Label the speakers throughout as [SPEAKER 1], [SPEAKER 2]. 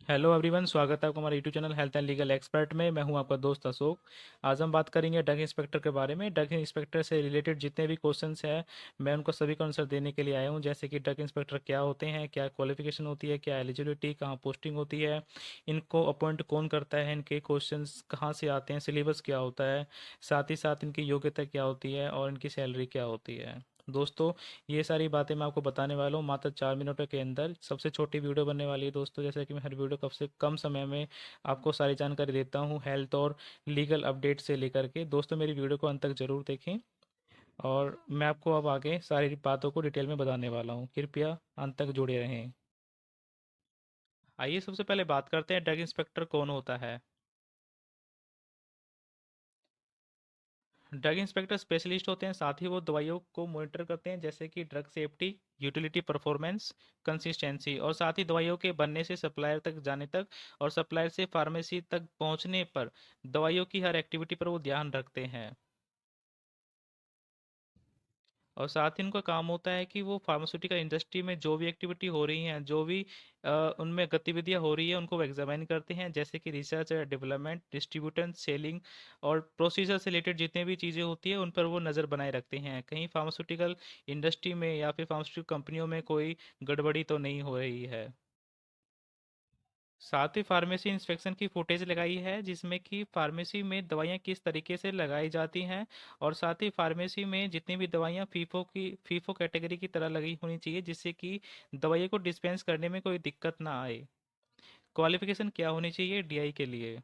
[SPEAKER 1] Hello everyone, स्वागत है आपका हमारे YouTube channel health and legal expert में। मैं हूं आपका दोस्त अशोक। आज हम बात करेंगे ड्रग इंस्पेक्टर के बारे में। ड्रग इंस्पेक्टर से रिलेटेड जितने भी क्वेश्चंस हैं, मैं उनको सभी का आंसर देने के लिए आया हूं। जैसे कि ड्रग इंस्पेक्टर क्या होते हैं, क्या क्वालिफिकेशन होती है, क्या एलिजिबिलिटी, कहाँ पोस्टिंग होती है, इनको अपॉइंट कौन करता है, इनके क्वेश्चन कहाँ से आते हैं, सिलेबस क्या होता है, साथ ही साथ इनकी योग्यता क्या होती है और इनकी सैलरी क्या होती है। दोस्तों, ये सारी बातें मैं आपको बताने वाला हूँ मात्र 4 मिनटों के अंदर। सबसे छोटी वीडियो बनने वाली है दोस्तों, जैसे कि मैं हर वीडियो कब से कम समय में आपको सारी जानकारी देता हूँ, हेल्थ और लीगल अपडेट से लेकर के। दोस्तों, मेरी वीडियो को अंत तक जरूर देखें और मैं आपको अब आगे सारी बातों को डिटेल में बताने वाला हूँ। कृपया अंत तक जुड़े रहें। आइए सबसे पहले बात करते हैं ड्रग इंस्पेक्टर कौन होता है। ड्रग इंस्पेक्टर स्पेशलिस्ट होते हैं, साथ ही वो दवाइयों को मॉनिटर करते हैं, जैसे कि drug safety, utility, performance, consistency, और साथ ही दवाइयों के बनने से सप्लायर तक जाने तक और सप्लायर से फार्मेसी तक पहुंचने पर दवाइयों की हर एक्टिविटी पर वो ध्यान रखते हैं। और साथ ही उनका काम होता है कि वो फार्मास्यूटिकल इंडस्ट्री में जो भी एक्टिविटी हो रही हैं, जो भी उनमें गतिविधियां हो रही है, उनको वो एग्जामिन करते हैं, जैसे कि रिसर्च, डेवलपमेंट, डिस्ट्रीब्यूशन, सेलिंग और प्रोसीजर से रिलेटेड जितने भी चीज़ें होती है उन पर वो नज़र बनाए रखते हैं, कहीं फार्मास्यूटिकल इंडस्ट्री में या फिर फार्मास्यूटिकल कंपनियों में कोई गड़बड़ी तो नहीं हो रही है। साथ ही फार्मेसी इंस्पेक्शन की फुटेज लगाई है, जिसमें कि फार्मेसी में दवाइयाँ किस तरीके से लगाई जाती हैं, और साथ ही फार्मेसी में जितनी भी दवाइयाँ फीफो कैटेगरी की तरह लगी होनी चाहिए, जिससे कि दवाइयों को डिस्पेंस करने में कोई दिक्कत ना आए। क्वालिफिकेशन क्या होनी चाहिए डीआई के लिए।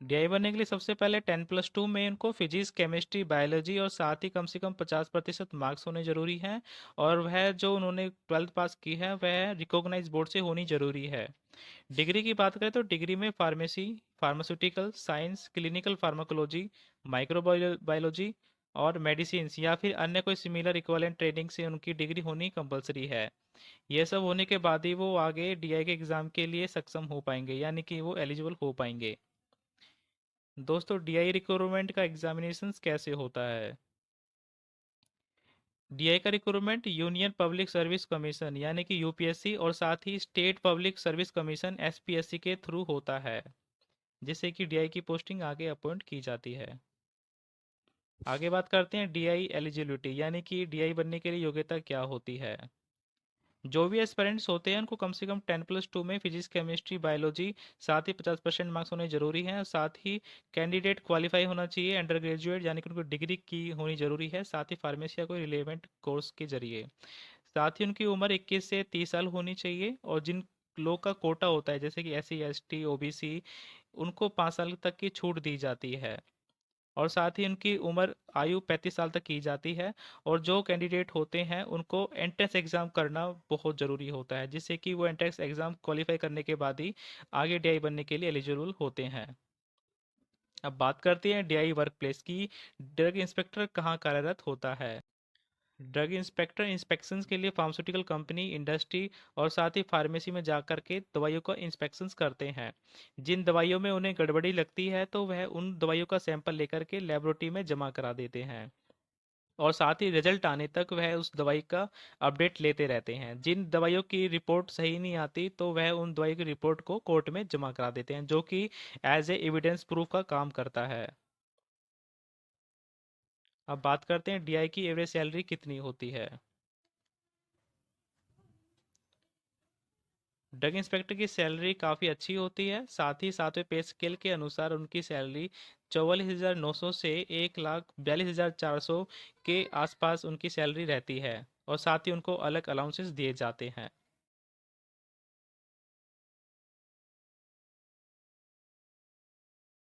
[SPEAKER 1] डीआई बनने के लिए सबसे पहले 10+2 में उनको फिजिक्स, केमिस्ट्री, बायोलॉजी और साथ ही कम से कम 50% मार्क्स होने जरूरी हैं। और वह जो उन्होंने 12th पास की है वह रिकॉग्नाइज बोर्ड से होनी जरूरी है। डिग्री की बात करें तो डिग्री में pharmacy, pharmaceutical science, clinical pharmacology, microbiology और मेडिसिन या फिर अन्य कोई सिमिलर इक्विवेलेंट ट्रेनिंग से उनकी डिग्री होनी कंपलसरी है। यह सब होने के बाद ही वो आगे डीआई के एग्ज़ाम के लिए सक्षम हो पाएंगे, यानी कि वो एलिजिबल हो पाएंगे। दोस्तों, डीआई रिक्रूटमेंट का एग्जामिनेशन कैसे होता है। डीआई का recruitment union public service commission यानी कि यूपीएससी और साथ ही state public service commission SPSC के थ्रू होता है, जिससे कि डीआई की पोस्टिंग आगे अपॉइंट की जाती है। आगे बात करते हैं डीआई एलिजिबिलिटी, यानी कि डीआई बनने के लिए योग्यता क्या होती है। जो भी एस्पिरेंट्स होते हैं उनको कम से कम 10+2 में फिजिक्स, केमिस्ट्री, बायोलॉजी, साथ ही 50% मार्क्स होने जरूरी हैं। साथ ही कैंडिडेट क्वालिफाई होना चाहिए अंडर ग्रेजुएट, यानी कि उनको डिग्री की होनी जरूरी है, साथ ही फार्मेसी या कोई रिलेवेंट कोर्स के जरिए। साथ ही उनकी उम्र 21 से 30 साल होनी चाहिए, और जिन लोग का कोटा होता है, जैसे कि एससी, एसटी, ओबीसी, उनको 5 साल तक की छूट दी जाती है। और साथ ही उनकी उम्र आयु 35 साल तक की जाती है। और जो कैंडिडेट होते हैं उनको एंट्रेंस एग्ज़ाम करना बहुत ज़रूरी होता है, जिससे कि वो एंट्रेंस एग्ज़ाम क्वालिफाई करने के बाद ही आगे डीआई बनने के लिए एलिजिबल होते हैं। अब बात करते हैं डीआई वर्क प्लेस की। ड्रग इंस्पेक्टर कहाँ कार्यरत होता है। ड्रग इंस्पेक्टर इंस्पेक्शंस के लिए फार्मास्यूटिकल कंपनी, इंडस्ट्री और साथ ही फार्मेसी में जाकर के दवाइयों का इंस्पेक्शंस करते हैं। जिन दवाइयों में उन्हें गड़बड़ी लगती है तो वह उन दवाइयों का सैंपल लेकर के लेबोरेटरी में जमा करा देते हैं, और साथ ही रिजल्ट आने तक वह उस दवाई का अपडेट लेते रहते हैं। जिन दवाइयों की रिपोर्ट सही नहीं आती तो वह उन दवाई की रिपोर्ट को कोर्ट में जमा करा देते हैं, जो कि एज ए एविडेंस प्रूफ का काम करता है। अब बात करते हैं डीआई की एवरेज सैलरी कितनी होती है। ड्रग इंस्पेक्टर की सैलरी काफ़ी अच्छी होती है। साथ ही सातवें पे स्केल के अनुसार उनकी सैलरी 44,900 से 1,42,400 के आसपास उनकी सैलरी रहती है, और साथ ही उनको अलग अलाउंसेस दिए जाते हैं।